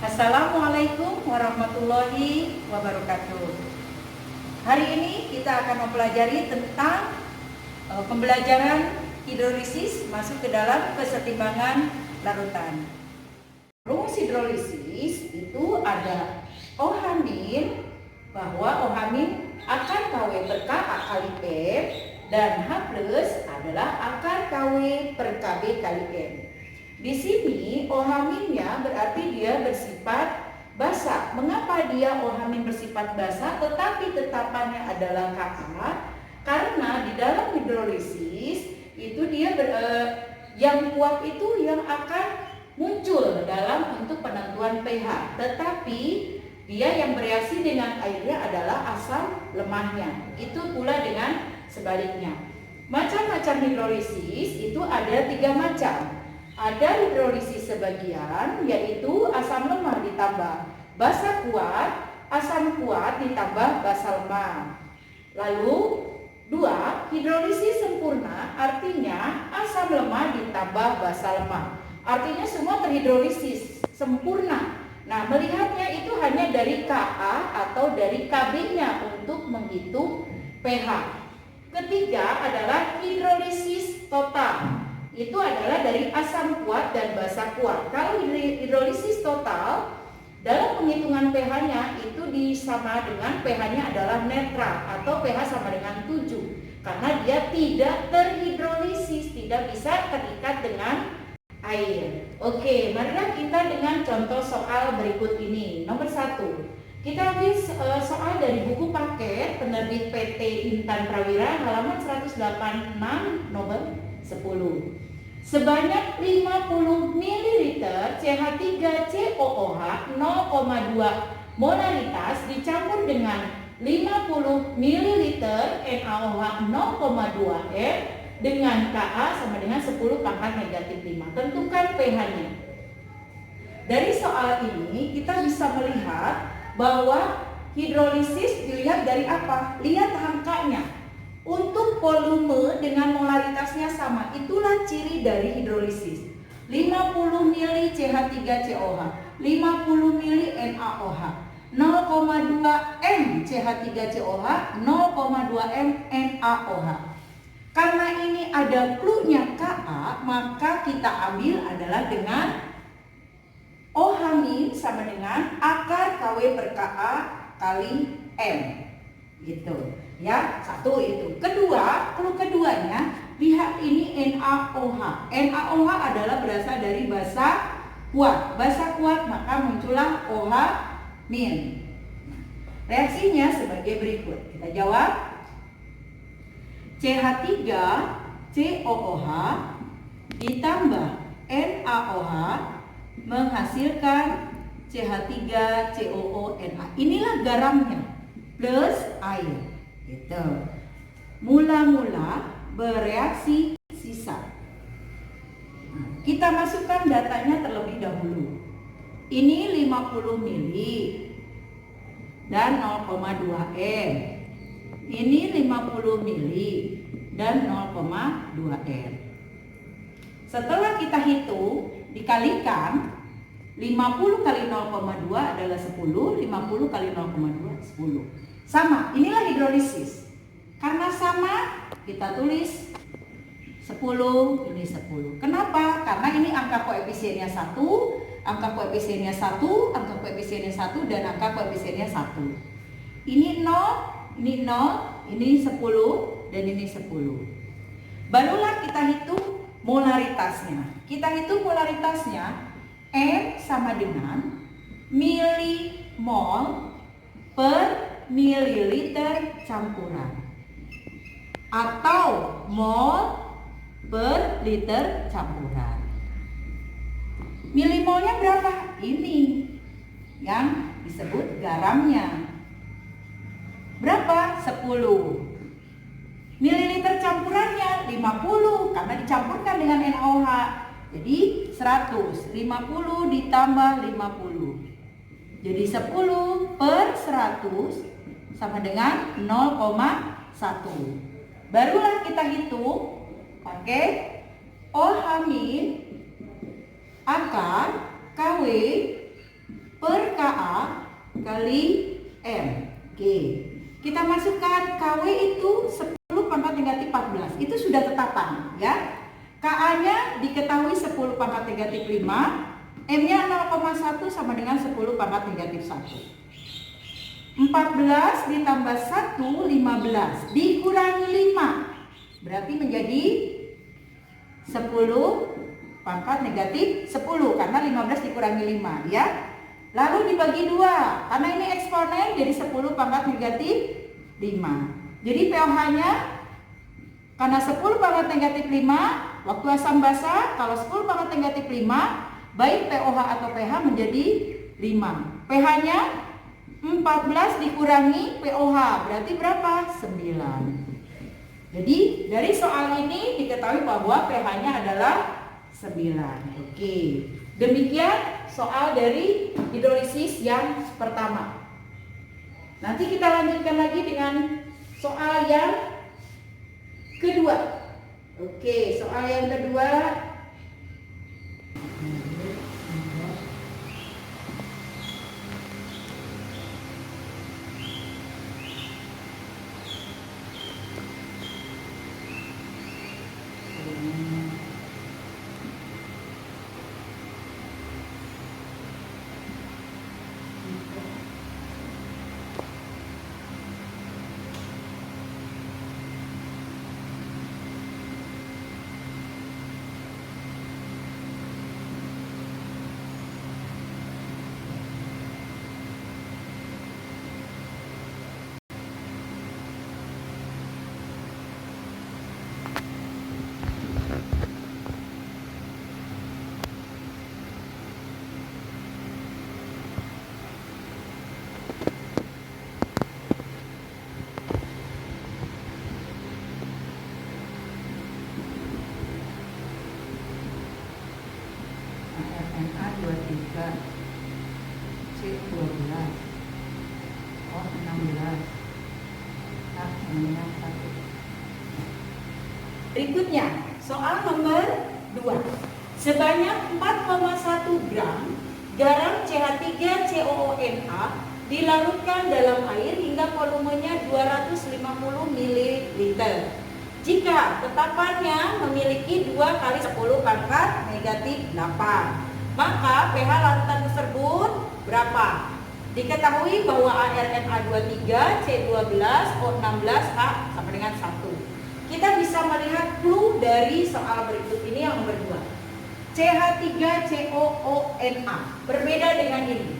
Assalamualaikum warahmatullahi wabarakatuh. Hari ini kita akan mempelajari tentang pembelajaran hidrolisis masuk ke dalam kesetimbangan larutan. Rumus hidrolisis itu ada OH- bahwa OH- akar KW per Ka kali M dan H+ adalah akar KW per Kb kali M. Di sini OH-nya berarti dia bersifat basa. Mengapa dia OH- bersifat basa tetapi tetapannya adalah Ka? Karena di dalam hidrolisis itu dia yang kuat itu yang akan muncul dalam untuk penentuan pH, tetapi dia yang bereaksi dengan airnya adalah asam lemahnya. Itu pula dengan sebaliknya. Macam-macam hidrolisis itu ada 3 macam. Ada hidrolisis sebagian, yaitu asam lemah ditambah basa kuat, asam kuat ditambah basa lemah. Lalu 2, hidrolisis sempurna, artinya asam lemah ditambah basa lemah. Artinya semua terhidrolisis sempurna. Nah, melihatnya itu hanya dari Ka atau dari Kb-nya untuk menghitung pH. Ketiga adalah hidrolisis total. Itu adalah dari asam kuat dan basa kuat. Kalau hidrolisis total, dalam penghitungan pH-nya itu sama dengan pH-nya adalah netral atau pH sama dengan 7. Karena dia tidak terhidrolisis, tidak bisa terikat dengan air. Oke, marilah kita dengan contoh soal berikut ini. Nomor 1, kita ambil soal dari buku paket penerbit PT Intan Prawira halaman 186 nomor 10. Sebanyak 50 ml CH3COOH 0,2 molaritas dicampur dengan 50 ml NaOH 0,2 M dengan Ka sama dengan 10 pangkat negatif 5. Tentukan pH-nya. Dari soal ini kita bisa melihat bahwa hidrolisis dilihat dari apa? Lihat angkanya. Untuk volume dengan molaritasnya sama, itulah ciri dari hidrolisis. 50 ml CH3COH, 50 ml NaOH, 0,2 M CH3COH, 0,2 M NaOH. Karena ini ada clue-nya Ka, maka kita ambil adalah dengan OH- sama dengan akar KW per Ka kali M. Gitu. Ya, 1 itu. Kedua, clue keduanya, lihat ini NaOH. NaOH adalah berasal dari basa kuat. Basa kuat maka muncullah OH-. Reaksinya sebagai berikut. Kita jawab. CH3COOH ditambah NaOH menghasilkan CH3COONA. Inilah garamnya plus air. Gitu. Mula-mula bereaksi sisa. Kita masukkan datanya terlebih dahulu. Ini 50 ml dan 0,2 M. Ini 50 ml dan 0,2 M. Setelah kita hitung, dikalikan 50 kali 0,2 adalah 10, 50 kali 0,2 10. Sama, inilah hidrolisis. Karena sama, kita tulis 10, ini 10. Kenapa? Karena ini angka koefisiennya 1, angka koefisiennya 1, angka koefisiennya 1, dan angka koefisiennya 1. Ini 0, ini 0, ini 10, dan ini 10. Barulah kita hitung molaritasnya. Kita hitung molaritasnya, M sama dengan milimol per mililiter campuran atau mol per liter campuran. Milimolnya berapa? Ini yang disebut garamnya. Berapa? 10. Mililiter campurannya 50 karena dicampurkan dengan NaOH. Jadi 100, 50 ditambah 50. Jadi 10 per 100 sama dengan 0,1. Barulah kita hitung pakai OH- akar KW per KA kali M. Oke. Kita masukkan KW itu 10 pangkat negatif 14. Itu sudah tetapan ya. KA-nya diketahui 10 pangkat negatif 5. M-nya 0,1 sama dengan 10 pangkat negatif 1. 14 ditambah 1, 15 dikurangi 5 berarti menjadi 10 pangkat negatif 10 karena 15 dikurangi 5 ya. Lalu dibagi 2 karena ini eksponen jadi 10 pangkat negatif 5. Jadi pOH nya karena 10 pangkat negatif 5 waktu asam basa kalau 10 pangkat negatif 5 baik pOH atau pH menjadi 5. pH nya 14 dikurangi pOH berarti berapa? 9. Jadi dari soal ini diketahui bahwa pH-nya adalah 9. Oke. Demikian soal dari hidrolisis yang pertama. Nanti kita lanjutkan lagi dengan soal yang kedua. Oke, soal yang kedua. Na 23 C12 O 16 A 1. Berikutnya soal nomor 2. Sebanyak 4,1 gram garam CH3COONA dilarutkan dalam air hingga volumenya 250 ml. Jika tetapannya memiliki 2 kali 10 pangkat negatif 8, maka pH larutan tersebut berapa? Diketahui bahwa ArNA23, C12, O16, A sama dengan 1. Kita bisa melihat clue dari soal berikut ini yang nomor 2. CH3COONA berbeda dengan ini.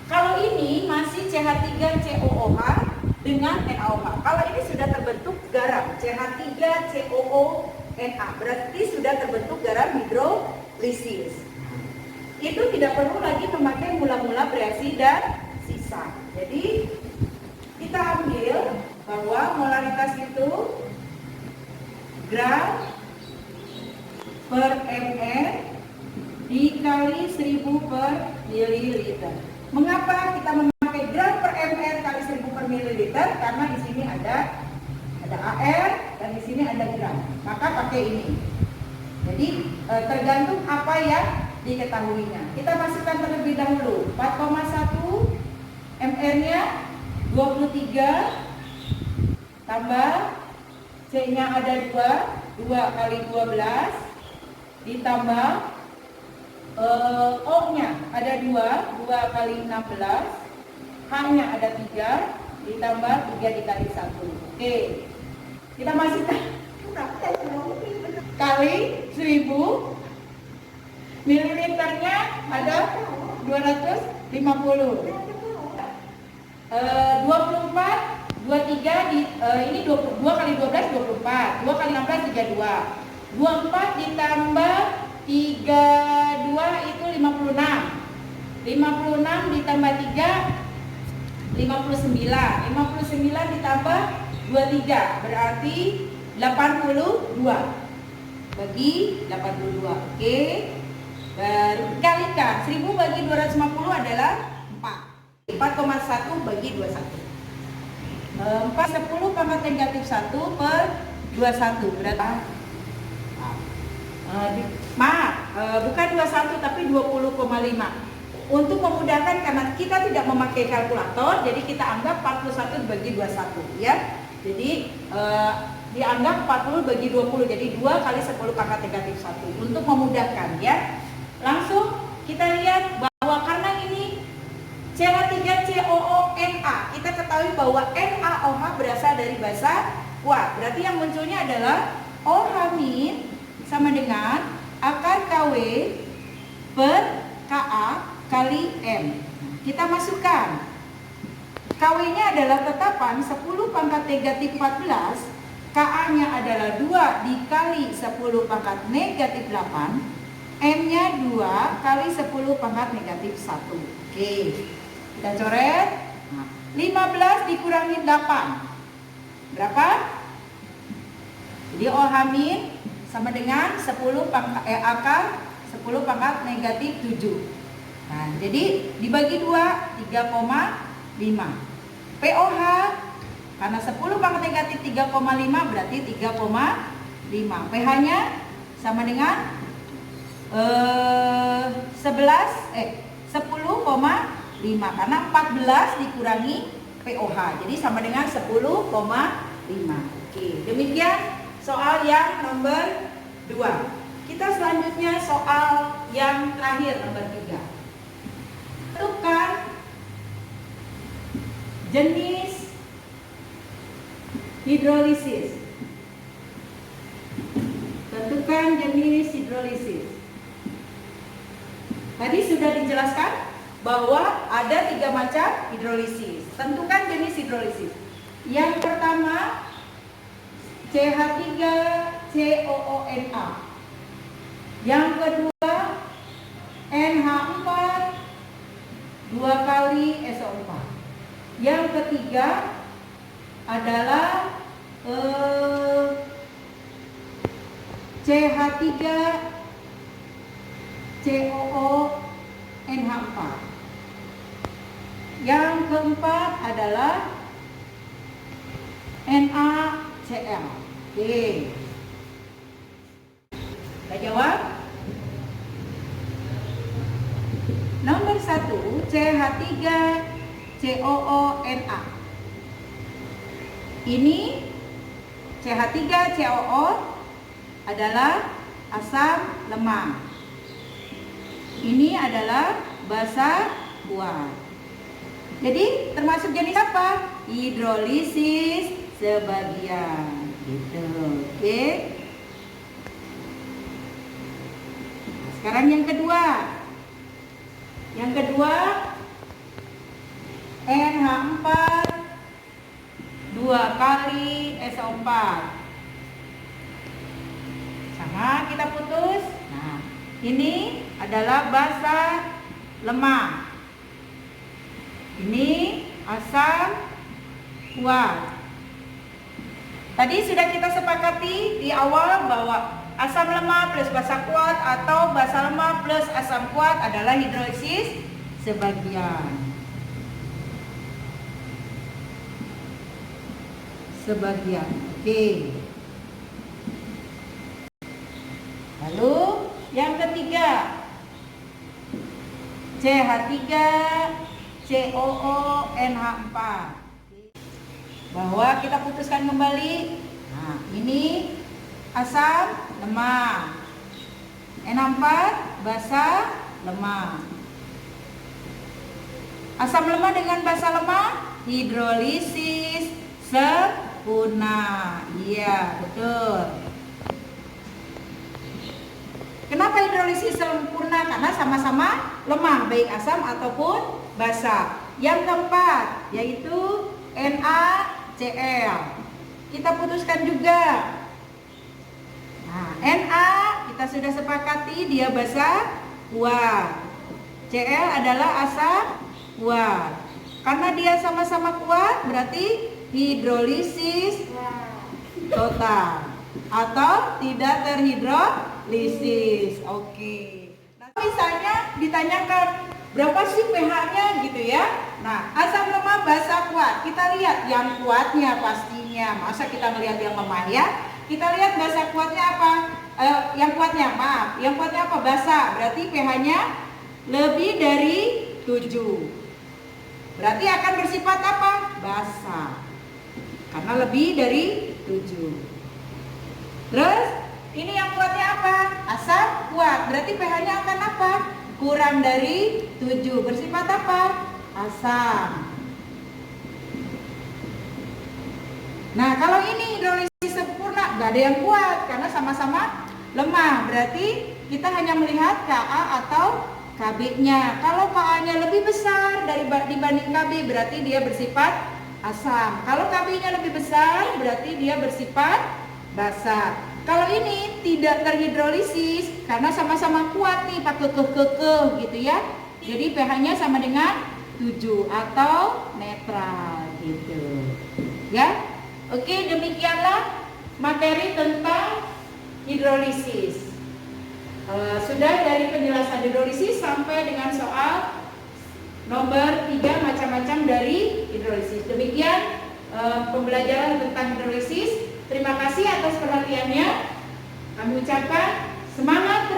Kalau ini masih CH3COOH dengan NaOH. Kalau ini sudah terbentuk garam CH3COONA, berarti sudah terbentuk garam hidrolisis. Itu tidak perlu lagi memakai mula-mula bereaksi dan sisa. Jadi kita ambil bahwa molaritas itu gram per ml dikali 1000 per mililiter. Mengapa kita memakai gram per ml kali 1000 per mililiter? Karena di sini ada AR dan di sini ada gram. Maka pakai ini. Jadi tergantung apa yang diketahuinya. Kita masukkan terlebih dahulu 4,1 ml-nya 23 tambah C-nya ada 2 kali 12 ditambah O-nya ada 2 kali 16, H-nya ada 3 ditambah 3 dikali 1. Oke. Kita masukkan kali 1000, mililiternya ada 250. 24 23 ini 22 kali 12 24, 2 kali 16 32. 24 ditambah 32 itu 56. 56 ditambah 3 59. 59 ditambah 23 berarti 82. Bagi 82. Oke. Baru dikalikan 1000 bagi 250 adalah 4. 4,1 bagi 21. 4 10 pangkat negatif 1 per 21 berarti bukan 21 tapi 20,5. untuk memudahkan karena kita tidak memakai kalkulator, jadi kita anggap 41 dibagi 21 ya. Jadi dianggap 40 bagi 20, jadi 2 kali 10 pangkat negatif 1 untuk memudahkan ya. Langsung kita lihat bahwa karena ini CH3COO-Na, kita ketahui bahwa NaOH berasal dari basa kuat. Berarti yang munculnya adalah OH- sama dengan akar KW per Ka kali M. Kita masukkan. KW-nya adalah tetapan 10 pangkat negatif 14, Ka-nya adalah 2 dikali 10 pangkat negatif 8, M-nya 2 kali 10 pangkat negatif 1. Oke, kita coret. 15 dikurangi 8. Berapa? Jadi OH- sama dengan 10 pangkat akar 10 pangkat negatif 7. Nah, jadi dibagi 2 3,5. POH karena 10 pangkat negatif 3,5 berarti 3,5. pH-nya sama dengan 10,5 karena 14 dikurangi POH. Jadi sama dengan 10,5. Oke, demikian soal yang nomor 2. Kita selanjutnya soal yang terakhir nomor 3. Tentukan jenis hidrolisis. Tentukan jenis hidrolisis. Tadi sudah dijelaskan bahwa ada 3 macam hidrolisis. Tentukan jenis hidrolisis. Yang pertama CH3COONa. Yang kedua NH4 2 kali SO4. Yang ketiga adalah CH3COONH4. Yang keempat adalah NaCl. Oke. Kita jawab. Nomor 1 CH3COONa. Ini CH3COO adalah asam lemak. Ini adalah basa kuat. Jadi termasuk jenis apa? Hidrolisis sebagian. Gitu. Oke. Nah, sekarang yang kedua. Yang kedua NH4 2 kali SO4. Sama, kita putus. Nah, ini adalah basa lemak. Ini asam kuat. Tadi sudah kita sepakati di awal bahwa asam lemak plus basa kuat atau basa lemak plus asam kuat adalah hidrolisis sebagian. Oke. Lalu yang ketiga CH3COONH4. Bahwa kita putuskan kembali. Nah, ini asam lemak. NH4 basa lemak. Asam lemak dengan basa lemak hidrolisis sempurna. Iya, betul. Kenapa hidrolisis sempurna? Karena sama-sama lemah, baik asam ataupun basa. Yang keempat yaitu NaCl. Kita putuskan juga. Nah, Na kita sudah sepakati dia basa kuat. Cl adalah asam kuat. Karena dia sama-sama kuat berarti hidrolisis total atau tidak terhidrolisis. Oke. Nah, misalnya ditanyakan berapa sih pH-nya gitu ya. Nah, asam lemak basa kuat. Kita lihat yang kuatnya pastinya. Masa kita melihat yang lemah ya? Kita lihat basa kuatnya apa? Yang kuatnya apa? Basa. Berarti pH-nya lebih dari 7. Berarti akan bersifat apa? Basa. Karena lebih dari 7. Terus ini yang kuatnya apa? Asam kuat. Berarti pH-nya akan apa? Kurang dari 7. Bersifat apa? Asam. Nah, kalau ini hidrolisis sempurna, gak ada yang kuat karena sama-sama lemah. Berarti kita hanya melihat Ka atau Kb-nya. Kalau Ka-nya lebih besar dibanding Kb, berarti dia bersifat asam. Kalau Kb-nya lebih besar, berarti dia bersifat basa. Kalau ini tidak terhidrolisis karena sama-sama kuat nih, pakai kekeh gitu ya. Jadi pH-nya sama dengan 7 atau netral gitu. Ya. Oke, demikianlah materi tentang hidrolisis. Sudah dari penjelasan hidrolisis sampai dengan soal nomor 3 macam-macam dari hidrolisis. Demikian pembelajaran tentang hidrolisis. Terima kasih atas perhatiannya. Kami ucapkan semangat